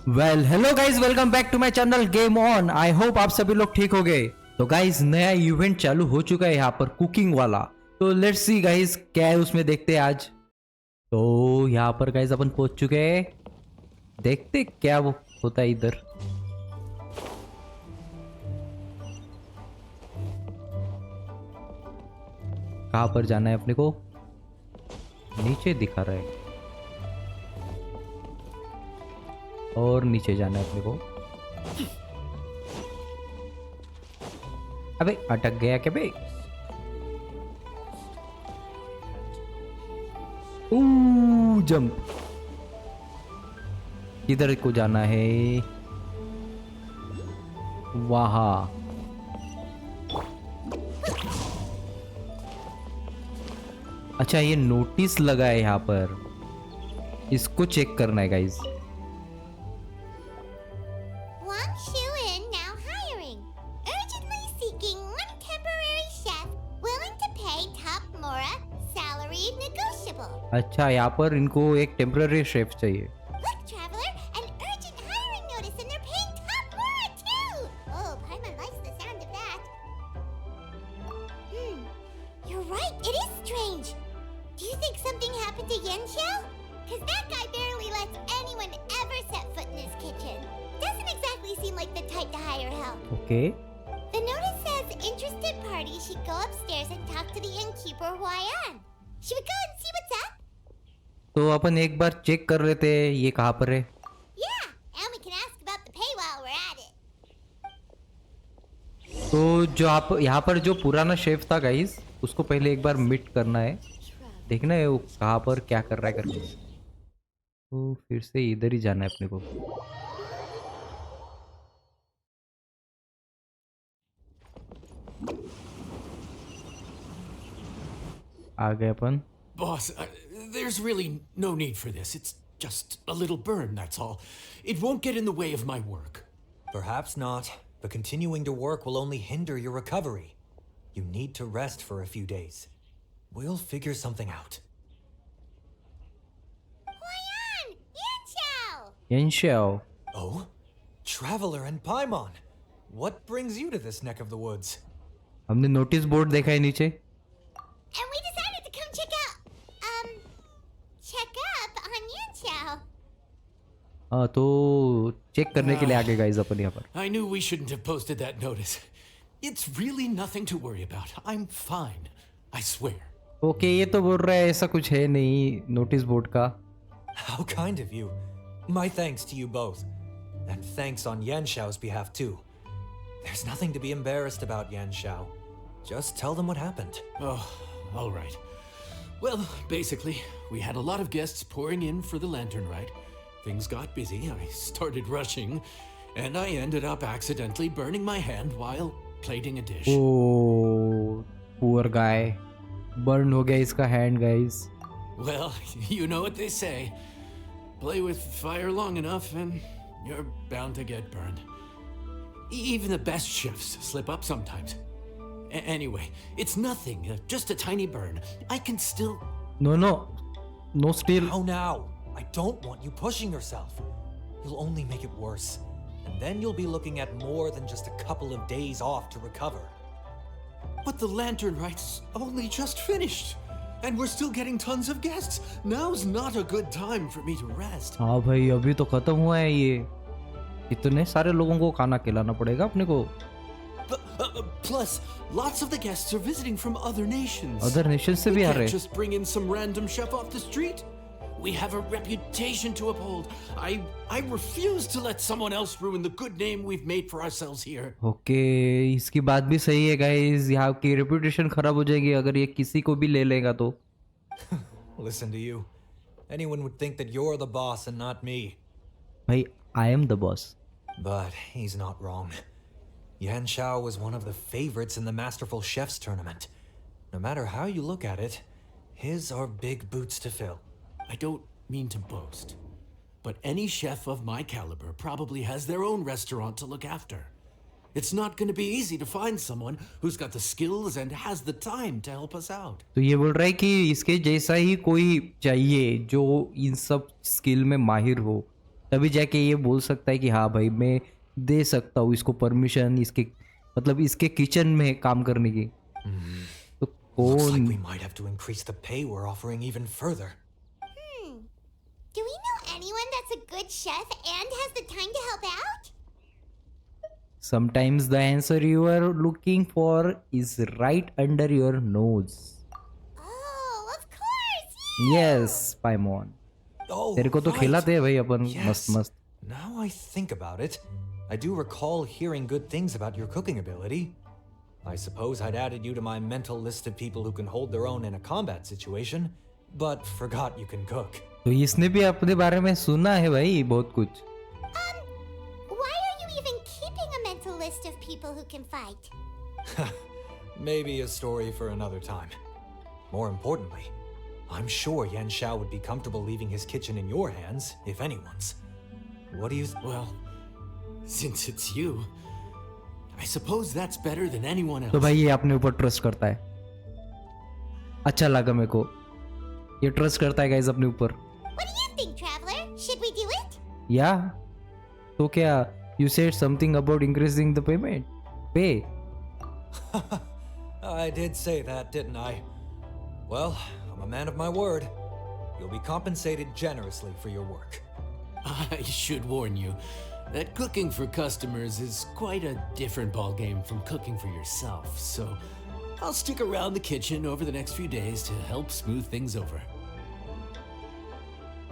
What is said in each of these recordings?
Hello guys, welcome back to my channel game on. I hope आप सभी लोग ठीक हो गए। तो गाइज नया इवेंट चालू हो चुका है यहाँ पर कुकिंग वाला। तो लेट्स सी गाइज क्या है उसमें, देखते हैं आज। तो यहाँ पर गाइज अपन पहुंच चुके हैं, देखते क्या वो होता है इधर। कहाँ पर जाना है अपने को? नीचे दिखा रहा है और नीचे जाना है अपने को। अबे अटक गया क्या बे? जंप। किधर को जाना है? वहां। अच्छा, ये नोटिस लगा है यहाँ पर, इसको चेक करना है गाइज। अच्छा, यहाँ पर इनको एक टेम्पररी शेफ चाहिए। Okay. The notice says interested party should go upstairs and talk to the innkeeper Huayan. Should we go and see what's up? तो अपन एक बार चेक कर लेते हैं ये कहाँ पर है। Yeah, and we can ask about the pay while we're at it. तो जो आप यहाँ पर जो पुराना शेफ था गाइस, उसको पहले एक बार मीट करना है, देखना है वो कहाँ पर क्या कर रहा है करके। तो फिर से इधर ही जाना है अपने को। आ गए अपन। Boss, there's really no need for this. It's just a little burn, that's all. It won't get in the way of my work. Perhaps not, but continuing to work will only hinder your recovery. You need to rest for a few days. We'll figure something out. Huayan! Yanxiao! Genshin। Oh? Traveler and Paimon! What brings you to this neck of the woods? हमने notice board देखा है नीचे। And we decided to come check up on Yanxiao. हाँ, तो check करने के लिए आ गए गाइस अपन यहाँ पर। I knew we shouldn't have posted that notice. It's really nothing to worry about. I'm fine. I swear. Okay, ये तो बोल रहा है ऐसा कुछ है नहीं नोटिस बोर्ड का। How kind of you. My thanks to you both. And thanks on Yanxiao's behalf too. There's nothing to be embarrassed about, Yanxiao. Just tell them what happened. Oh, all right. Well, basically, we had a lot of guests pouring in for the lantern rite. Things got busy, I started rushing, and I ended up accidentally burning my hand while plating a dish. Oh, poor guy. Burn हो गया इसका hand guys. Well, you know what they say. Play with fire long enough and you're bound to get burned. Even the best chefs slip up sometimes. Anyway, it's nothing, just a tiny burn. I can still... No still. How now? I don't want you pushing yourself. You'll only make it worse. And then you'll be looking at more than just a couple of days off to recover. But the lantern rite's only just finished. And we're still getting tons of guests. Now's not a good time for me to rest. हाँ भाई, अभी तो खत्म हुआ है ये। इतने सारे लोगों को खाना खिलाना पड़ेगा अपने को। Plus, lots of the guests are visiting from other nations. Other nations से भी आ रहे हैं। We can't just bring in some random chef off the street. We have a reputation to uphold. I refuse to let someone else ruin the good name we've made for ourselves here. Okay, इसकी बात भी सही है guys. यहाँ की reputation खराब हो जाएगी अगर ये किसी को भी ले लेगा तो। Listen to you. Anyone would think that you're the boss and not me. भाई, I am the boss. But he's not wrong. Yanxiao was one of the favorites in the Masterful Chefs tournament. No matter how you look at it, his are big boots to fill. I don't mean to boast, but any chef of my caliber probably has their own restaurant to look after. It's not going to be easy to find someone who's got the skills and has the time to help us out. तो ये बोल रहा है कि इसके जैसा ही कोई चाहिए जो इन सब स्किल में माहिर हो। तभी जाके ये बोल सकता है कि हाँ भाई मैं दे सकता हूँ इसको परमिशन इसके मतलब इसके किचन में काम करने की। तो Looks like कौन? we might have to increase the pay we're offering even further. Do we know anyone that's a good chef and has the time to help out? Sometimes the answer you are looking for is right under your nose. Oh, of course! You! Yes, Paimon. Oh, तेरे को तो right. खिलाते हैं भाई अपन मस्त Yes. मस्त। Now I think about it, I do recall hearing good things about your cooking ability. I suppose I'd added you to my mental list of people who can hold their own in a combat situation, but forgot you can cook. तो इसने भी अपने बारे में सुना है भाई बहुत कुछ। Why are you even keeping a mental list of people who can fight? Maybe a story for another time. More importantly, I'm sure Yan Xiao would be comfortable leaving his kitchen in your hands, if anyone's. What do you... Well, since it's you, I suppose that's better than anyone else. तो भाई ये अपने ऊपर trust करता है, अच्छा लगा मेरे को। ये ट्रस्ट करता है गाइस अपने ऊपर। What do you think, traveler? Should we do it? या तो क्या you said something about increasing the payment पे? I did say that, didn't I? Well, I'm a man of my word. You'll be compensated generously for your work. I should warn you that cooking for customers is quite a different ballgame from cooking for yourself, so I'll stick around the kitchen over the next few days to help smooth things over.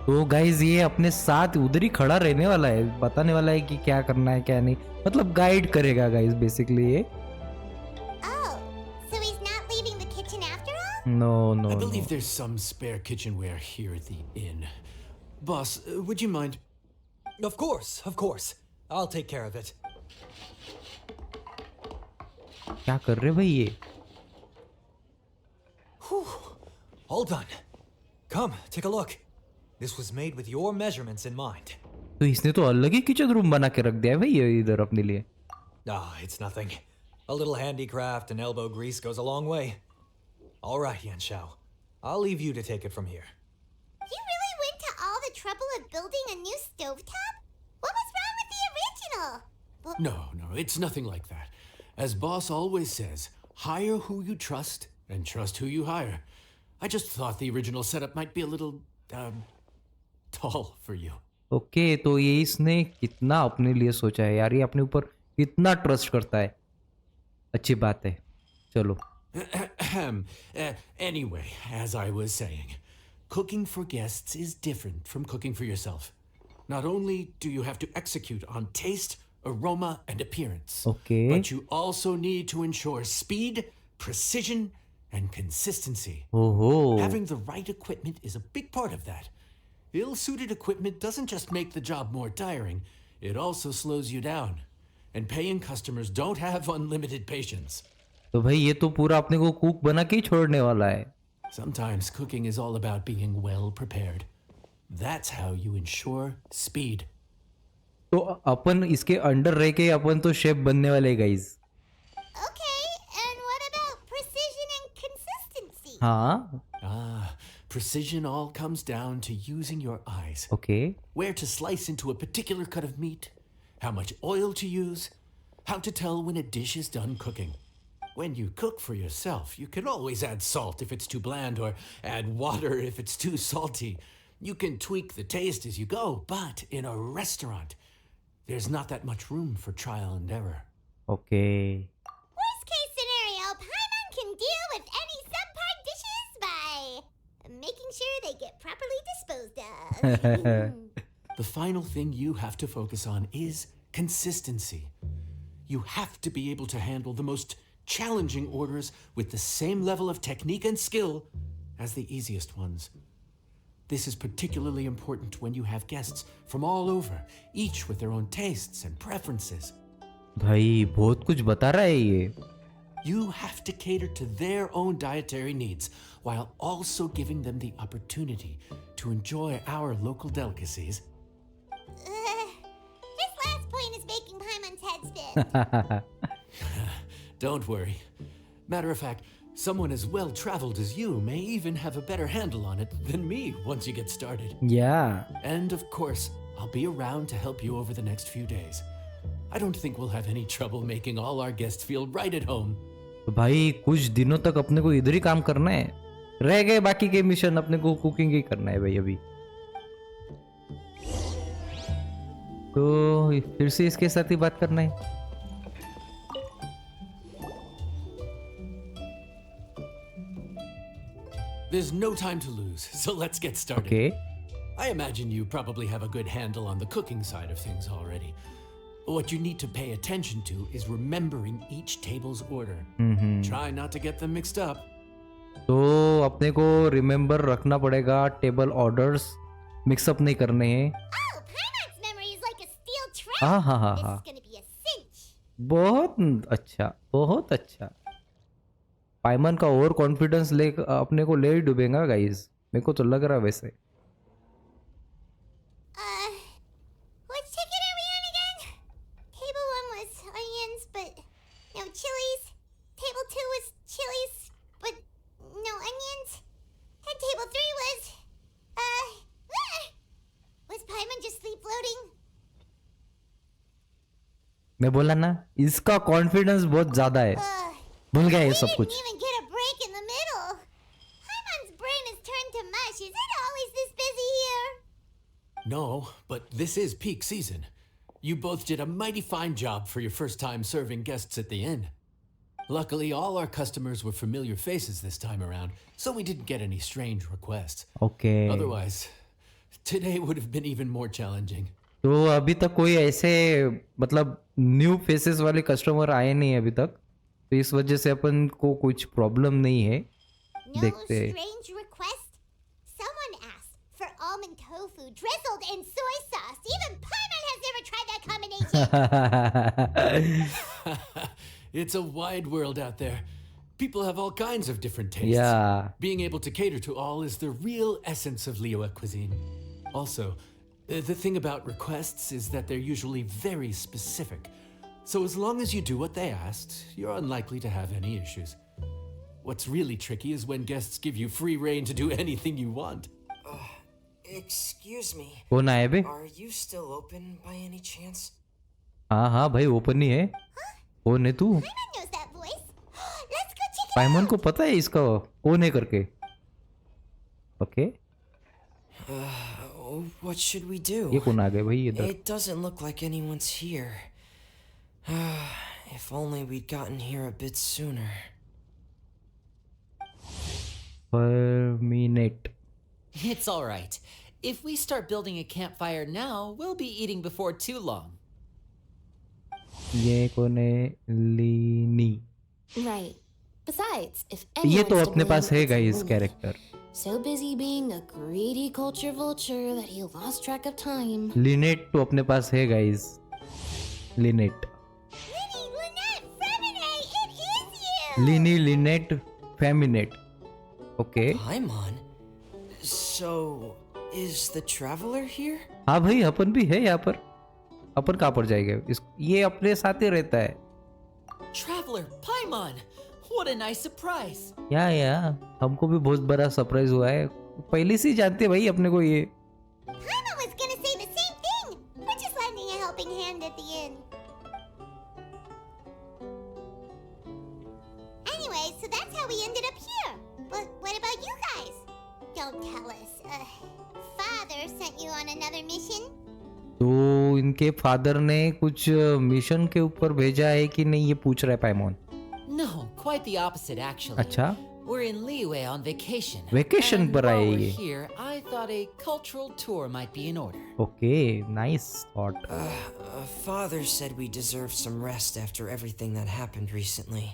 तो guys ये अपने साथ उधर ही खड़ा रहने वाला है, बताने वाला है कि क्या करना है क्या नहीं, मतलब गाइड करेगा गाइज बेसिकली ये। Oh, so he's not leaving the kitchen after all? No no I believe there's some spare kitchenware here at the inn. Boss, would you mind? Of course. I'll take care of it. क्या कर रहे भाई ये? All done. Come, take a look. This was made with your measurements in mind. तो इसने तो अलग ही kitchen room बना के रख दिया है भाई ये इधर अपने लिए। Ah, it's nothing. A little handicraft and elbow grease goes a long way. All right, Yan Xiao. I'll leave you to take it from here. You really went to all the trouble of building a new stovetop? What was wrong with the original? Well, No, it's nothing like that. As boss always says, hire who you trust and trust who you hire. I just thought the original setup might be a little, tall for you. Okay तो ये इसने कितना अपने लिए सोचा है यार, ये अपने ऊपर कितना ट्रस्ट करता है। अच्छी बात है, चलो। Anyway, as I was saying, cooking for guests is different from cooking for yourself. Not only do you have to execute on taste, aroma, and appearance, Okay. but you also need to ensure speed, precision, and consistency. ओहो Having the right equipment is a big part of that. Ill-suited equipment doesn't just make the job more tiring, it also slows you down. And paying customers don't have unlimited patience. तो भाई ये तो पूरा अपने को cook बना के ही छोड़ने वाला है। Sometimes cooking is all about being well prepared. That's how you ensure speed. तो अपन इसके अंडर रह के अपन तो शेफ बनने वाले guys. okay, and what about precision and consistency? हाँ Precision all comes down to using your eyes. Okay Where to slice into a particular cut of meat, how much oil to use, how to tell when a dish is done cooking. When you cook for yourself, you can always add salt if it's too bland or add water if it's too salty. You can tweak the taste as you go, but in a restaurant, there's not that much room for trial and error. Okay Worst case scenario, Paimon can deal with any subpar dishes by making sure they get properly disposed of. The final thing you have to focus on is consistency. You have to be able to handle the most challenging orders with the same level of technique and skill as the easiest ones. This is particularly important when you have guests from all over, each with their own tastes and preferences. भाई बहुत कुछ बता रहा है ये। You have to cater to their own dietary needs while also giving them the opportunity to enjoy our local delicacies. This last point is making Paimon's head spin. Don't worry. Matter of fact, someone as well traveled as you may even have a better handle on it than me once you get started. या And of course, I'll be around to help you over the next few days. I don't think we'll have any trouble making all our guests feel right at home. तो भाई कुछ दिनों तक अपने को इधर ही काम करना है, रह गए बाकी के मिशन अपने को कुकिंग ही करना है भाई अभी। तो फिर से इसके साथ ही बात करना है। There's no time to lose, so let's get started. Okay I imagine you probably have a good handle on the cooking side of things already. What you need to pay attention to is remembering each table's order. Try not to get them mixed up. तो अपने को remember रखना पड़ेगा, table orders mix up नहीं करने हैं। Oh, Paimon's memory is like a steel trap. हाँ हाँ हाँ This हाँ, is gonna be a cinch. बहुत अच्छा बहुत अच्छा। पाइमन का ओवर कॉन्फिडेंस ले अपने को ले ही डूबेगा गाइस, मेरे को तो लग रहा है वैसे। Which ticket are we on again? Table 1 was onions, but no chilies. Table 2 was chilies, but no onions. And table 3 was, was Paimon just sleep floating? मैं बोला ना इसका कॉन्फिडेंस बहुत ज्यादा है, भूल गया ये We सब didn't कुछ। even get a break in the middle. Paimon's brain has turned to mush. Is it always this busy here? No, but this is peak season. You both did a mighty fine job for your first time serving guests at the inn. Luckily, all our customers were familiar faces this time around, so we didn't get any strange requests. Okay Otherwise, today would have been even more challenging. तो अभी तक कोई ऐसे मतलब new faces वाले customer आए नहीं अभी तक, तो इस वजह से अपन को कुछ प्रॉब्लम नहीं है। No देखते हैं। strange request? Someone asked for almond tofu drizzled in soy sauce. Even Paimon has never tried that combination. It's a wide world out there. People have all kinds of different tastes. Yeah. Being able to cater to all is the real essence of Liyue cuisine. Also, the thing about requests is that they're usually very specific. So as long as you do what they asked, you're unlikely to have any issues. What's really tricky is when guests give you free rein to do anything you want. Excuse me. कौन आए बे? Are you still open by any chance? हाँ हाँ भाई open ही है। कौन है तू? Paimon knows that voice. Let's go check it पाइमन out. को पता है इसका कौन है करके। ओके What should we ये do? कौन आ गए भाई इधर? It doesn't look like anyone's here. If only we'd gotten here a bit sooner. Terminate. It's all right. If we start building a campfire now, we'll be eating before too long. ये कौन है? लीनी। Right. Besides, if ये anyone's तो to अपने blame, पास है it's guys Lumine. Character. So busy being a greedy culture vulture that he lost track of time. Lynette तो अपने पास है guys. Lynette. Linny, Lynette, Femine, it is you! Linny Lynette Feminette. Okay Paimon? So, is the traveler here? हाँ भाई अपन भी है यहाँ पर। अपन कहाँ पर जाएंगे? इस ये अपने साथ ही रहता है। Traveler, Paimon! What a nice surprise! या हमको भी बहुत बड़ा सरप्राइज हुआ है। पहले से ही जानते हैं भाई अपने को ये। Paimon was gonna say the same thing. We're just lending a helping hand at the end. Anyway, so that's how we ended up here. But what about you guys? Don't tell us. Father sent you on another mission? तो इनके father ने कुछ mission के ऊपर भेजा है कि नहीं ये पूछ रहा है पाइमोन। No, quite the opposite actually. अच्छा We're in Liyue on vacation. Vacation And पर while आए we're ये। here, I thought a cultural tour might be in order. Okay nice thought. Father said we deserve some rest after everything that happened recently.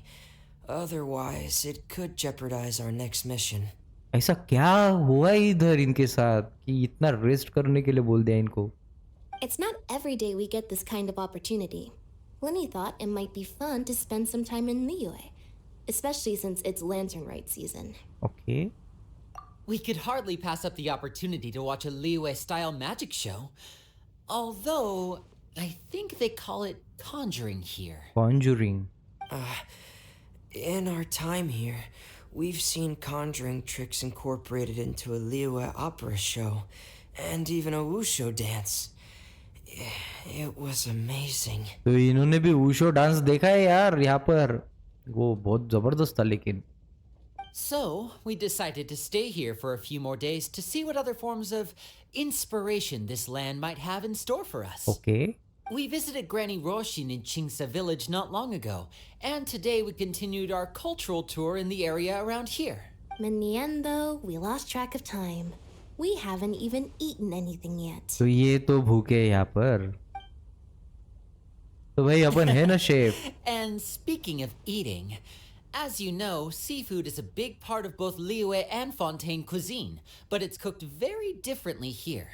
Otherwise, it could jeopardize our next mission. ऐसा क्या हुआ इधर इनके साथ कि इतना rest करने के लिए बोल दिया इनको? It's not every day we get this kind of opportunity. Lenny thought it might be fun to spend some time in Liyue, especially since it's lantern rite season. Okay We could hardly pass up the opportunity to watch a Liyue-style magic show. Although, I think they call it conjuring here. Conjuring. In our time here, we've seen conjuring tricks incorporated into a Liyue opera show, and even a wushu dance. It was amazing. तो इन्होंने भी वूशो dance देखा है यार यहाँ पर, वो बहुत जबरदस्त था लेकिन. So, we decided to stay here for a few more days to see what other forms of inspiration this land might have in store for us. Okay. We visited Granny Roshin in Chingsa village not long ago, and today we continued our cultural tour in the area around here. In the end, though, we lost track of time. We haven't even eaten anything yet. तो ये तो भूखे हैं यहाँ पर. तो भाई अपन है ना chef. And speaking of eating, as you know, seafood is a big part of both Liyue and Fontaine cuisine, but it's cooked very differently here.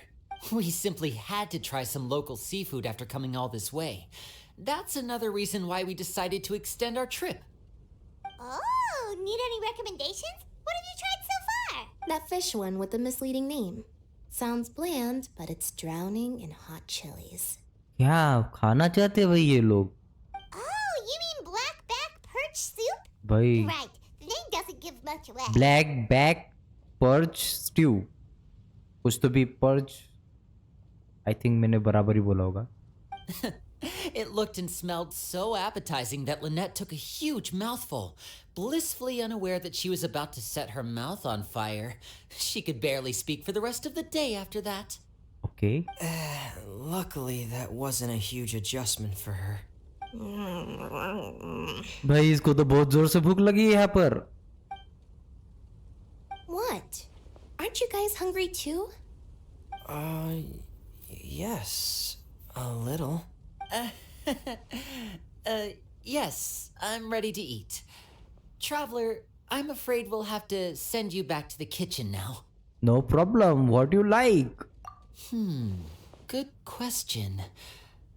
We simply had to try some local seafood after coming all this way. That's another reason why we decided to extend our trip. Oh, need any recommendations? What have you tried so far? That fish one with the misleading name. Sounds bland, but it's drowning in hot chilies. क्या खाना चाहते हैं भाई ये लोग? Oh, you mean black-back perch soup? भाई Right, the name doesn't give much away. Black back perch stew, कुछ तो भी पर्च. आई थिंक मैंने बराबर ही बोला होगा. It looked and smelled so appetizing that Lynette took a huge mouthful, blissfully unaware that she was about to set her mouth on fire. She could barely speak for the rest of the day after that. Okay. Luckily, that wasn't a huge adjustment for her. भाई इसको तो बहुत जोर से भूख लगी है यहाँ पर. What? Aren't you guys hungry too? Yes, a little. Yes, I'm ready to eat. Traveler, I'm afraid we'll have to send you back to the kitchen now. No problem. What you like? Good question.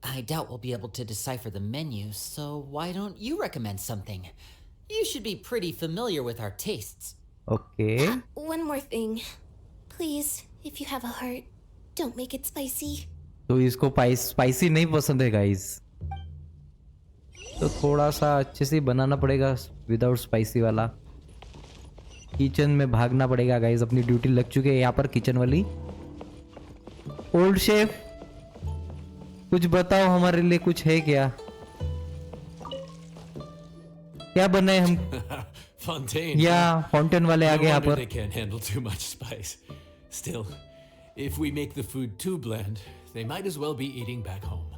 I doubt we'll be able to decipher the menu, so why don't you recommend something? You should be pretty familiar with our tastes. Okay. One more thing. Please, if you have a heart, don't make it spicy. तो इसको spicy नहीं पसंद है guys, तो थोड़ा सा अच्छे से बनाना पड़ेगा विदाउट स्पाइसी वाला. किचन में भागना पड़ेगा गाइस, अपनी ड्यूटी लग चुकी है यहाँ पर किचन वाली. ओल्ड शेफ कुछ बताओ, हमारे लिए कुछ है क्या? क्या बनाए हम? Fontaine. या फाउंटेन वाले आ No गए यहाँ wonder पर. they can't handle too much spice. Still, if we make the food too bland, they might as well be eating back home.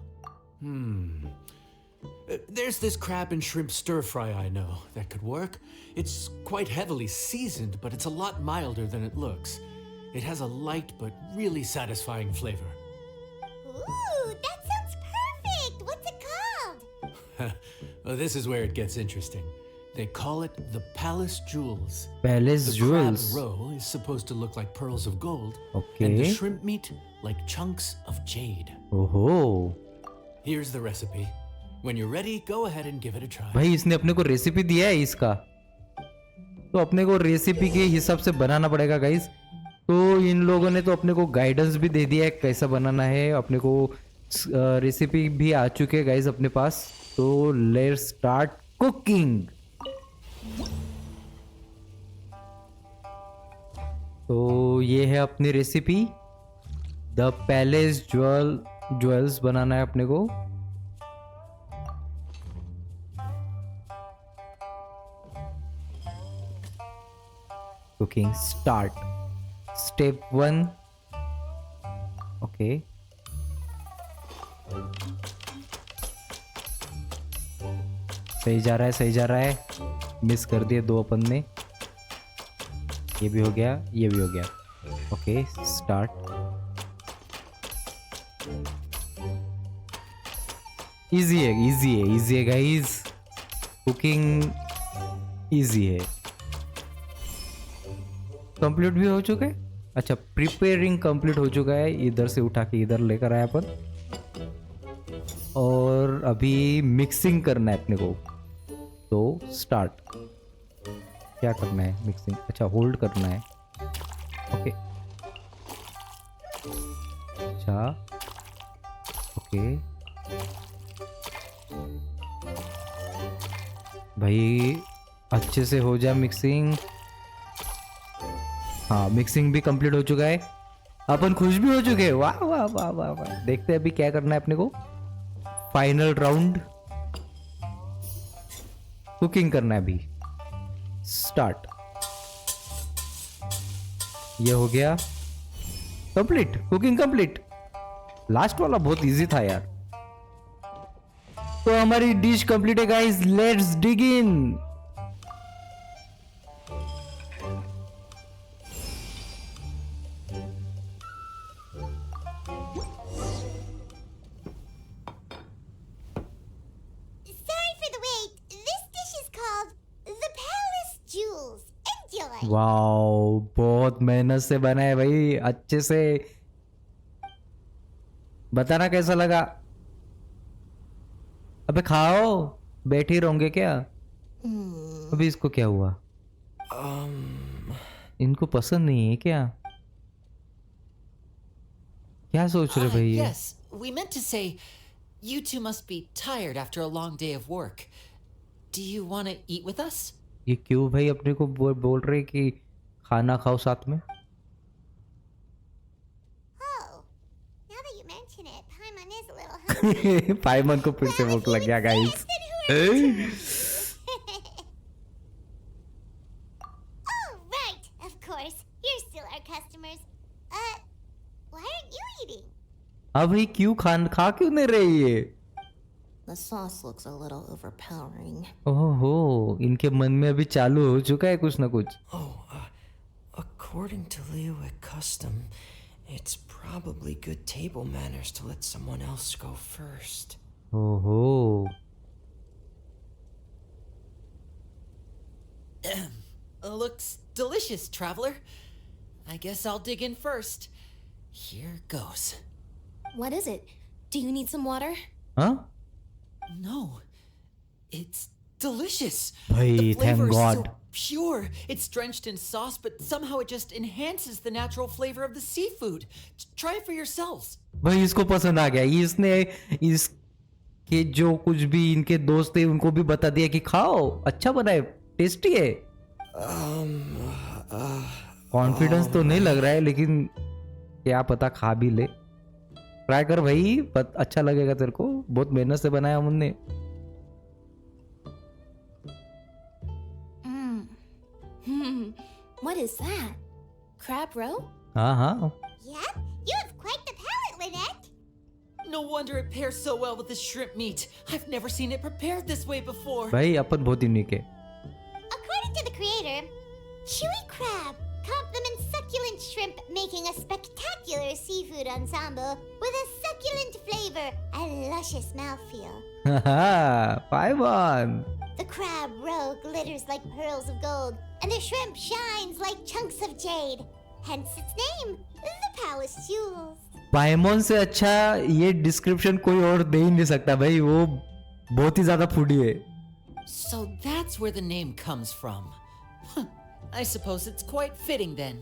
There's this crab and shrimp stir fry I know that could work. It's quite heavily seasoned, but it's a lot milder than it looks. It has a light but really satisfying flavor. Ooh, that sounds perfect! What's it called? Well, this is where it gets interesting. They call it the Palace Jewels. Palace The Jewels. crab roe is supposed to look like pearls of gold, Okay. and the shrimp meat like chunks of jade. ओहो, Here's the recipe. When you're ready, go ahead and give it a try. भाई इसने अपने को recipe दिया है इसका, तो अपने को रेसिपी के हिसाब से बनाना पड़ेगा गाइस. तो इन लोगों ने तो अपने को गाइडेंस भी दे दिया है कैसा बनाना है. अपने को रेसिपी भी आ चुके हैं गाइस अपने पास. तो लेट्स स्टार्ट कुकिंग. तो ये है अपनी रेसिपी. द पैलेस ज्वेल्स बनाना है अपने को. Cooking start. स्टेप 1. ओके, सही जा रहा है, सही जा रहा है. मिस कर दिए 2 अपन ने. ये भी हो गया, ये भी हो गया. Okay start. इजी है, इजी है, इजी है गाइस. कुकिंग इजी है. कंप्लीट भी हो चुका है. अच्छा, प्रिपेयरिंग कंप्लीट हो चुका है. इधर से उठा के इधर लेकर आया अपन. और अभी मिक्सिंग करना है अपने को. तो स्टार्ट. क्या करना है? मिक्सिंग. अच्छा, होल्ड करना है. ओके, अच्छा, ओके भाई, अच्छे से हो जाए मिक्सिंग. हाँ, मिक्सिंग भी कंप्लीट हो चुका है. अपन खुश भी हो चुके हैं. वाह वाह वाह वाह वाह वाह। देखते हैं अभी क्या करना है अपने को। फाइनल राउंड कुकिंग करना है अभी। स्टार्ट। ये हो गया कंप्लीट, कुकिंग कंप्लीट। लास्ट वाला बहुत इजी था यार। तो हमारी डिश कंप्लीट है guys, let's dig in. Sorry for the wait. This dish is called the Palace Jewels. Enjoy. Wow, बहुत मेहनत से बना है भाई, अच्छे से। बताना कैसा लगा। अबे खाओ, बैठे ही रहोगे क्या? अभी इसको क्या हुआ? इनको पसंद नहीं है क्या? क्या सोच रहे भाई ये? Yes, we meant to say, you two must be tired after a long day of work. Do you want to eat with us? ये क्यों भाई अपने को बोल रहे कि खाना खाओ साथ में? Oh, now that you mention it, Paimon is a little hungry. पाइमन को फिर से भूख लग गया guys. Oh, right. Of course. You're still our customers. Why aren't you eating? अब भाई क्यों खा क्यों नहीं रही है? The sauce looks a little overpowering. ओहो, इनके मन में अभी चालू हो चुका है कुछ ना कुछ। According to Liyue custom, it's probably good table manners to let someone else go first. ओहो, Looks delicious, traveler. I guess I'll dig in first. Here goes. What is it? Do you need some water? हाँ No, it's delicious. भाई, The flavor thank is God. so pure. It's drenched in sauce, but somehow it just enhances the natural flavor of the seafood. Try it for yourselves. भाई इसको पसंद आ गया। इसने इसके जो कुछ भी इनके दोस्त थे उनको भी बता दिया कि खाओ, अच्छा बना है, टेस्टी है। कॉन्फिडेंस तो नहीं लग रहा है, लेकिन क्या पता खा भी ले। ट्राई कर भाई, अच्छा लगेगा तेरे को, बहुत मेहनत से बनाया हमने। What is that? Crab roe? हाँ हाँ, Yep, you have quite the palate, Lynette. No wonder it pairs so well with the shrimp meat. I've never seen it prepared this way before. भाई अपन बहुत यूनिक है। According to the creator, chewy crab complements succulent shrimp, making a spectacular seafood ensemble with a succulent flavor and luscious mouthfeel. पाइमन, The crab roe glitters like pearls of gold, and the shrimp shines like chunks of jade. Hence its name, the Palace Jewels. पाइमन से अच्छा ये description कोई और दे ही नहीं सकता भाई, वो बहुत ही ज्यादा फूडी है। So that's where the name comes from. Huh, I suppose it's quite fitting then.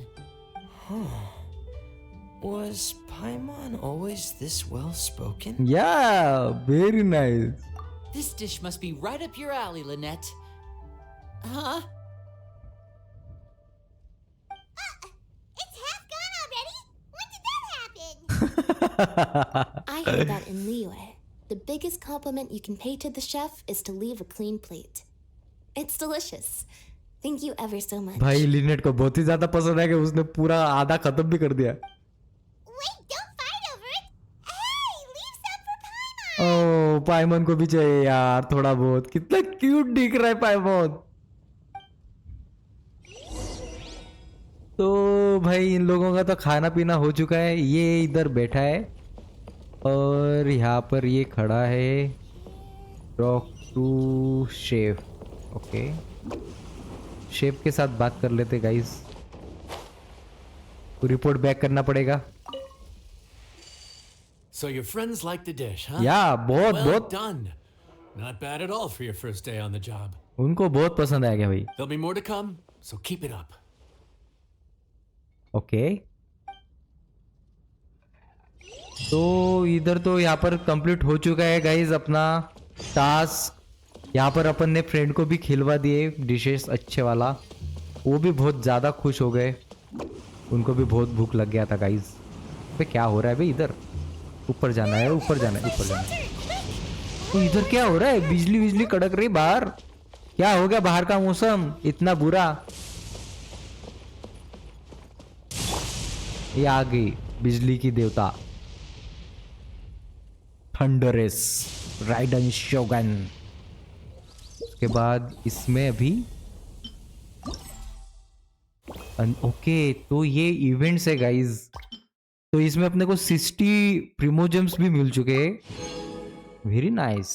Was Paimon always this well spoken? Yeah, very nice. This dish must be right up your alley, Lynette. Huh? It's half gone already? When did that happen? I heard that in Liyue. The biggest compliment you can pay to the chef is to leave a clean plate. It's delicious. Thank you ever so much. भाई Lynette को बहुत ही ज्यादा पसंद है कि उसने पूरा आधा खत्म भी कर दिया। Wait, don't fight over it. Hey, leave some for Paimon. ओ, पाइमन को भी चाहिए यार थोड़ा बहुत। कितना क्यूट दिख रहा है पाइमन। तो भाई इन लोगों का तो खाना पीना हो चुका है। ये इधर बैठा है और यहाँ पर ये खड़ा है। Talk to chef. Okay, chef के साथ बात कर लेते गाइस। रिपोर्ट बैक करना पड़ेगा। So your friends like the dish, huh? या बहुत Well बहुत done. Not bad at all for your first day on the job. उनको बहुत पसंद आ गया भाई। There'll be more to come, so keep it up. Okay, तो इधर तो यहाँ पर कंप्लीट हो चुका है गाइज अपना टास्क। यहाँ पर अपन ने फ्रेंड को भी खिलवा दिए डिशेस अच्छे वाला, वो भी बहुत ज़्यादा खुश हो गए। उनको भी बहुत भूख लग गया था गाइज। पे क्या हो रहा है भाई इधर? ऊपर जाना है, ऊपर जाना है, ऊपर जाना है। तो इधर क्या हो रहा है? बिजली बिजली कड़क रही बाहर। क्या हो गया? बाहर का मौसम इतना बुरा। ये आ गई बिजली की देवता, थंडरस राइडन शोगन। उसके बाद इसमें अभी ओके, तो ये इवेंट्स है गाइज। तो इसमें अपने को 60 प्रीमोजेम्स भी मिल चुके हैं। Very nice.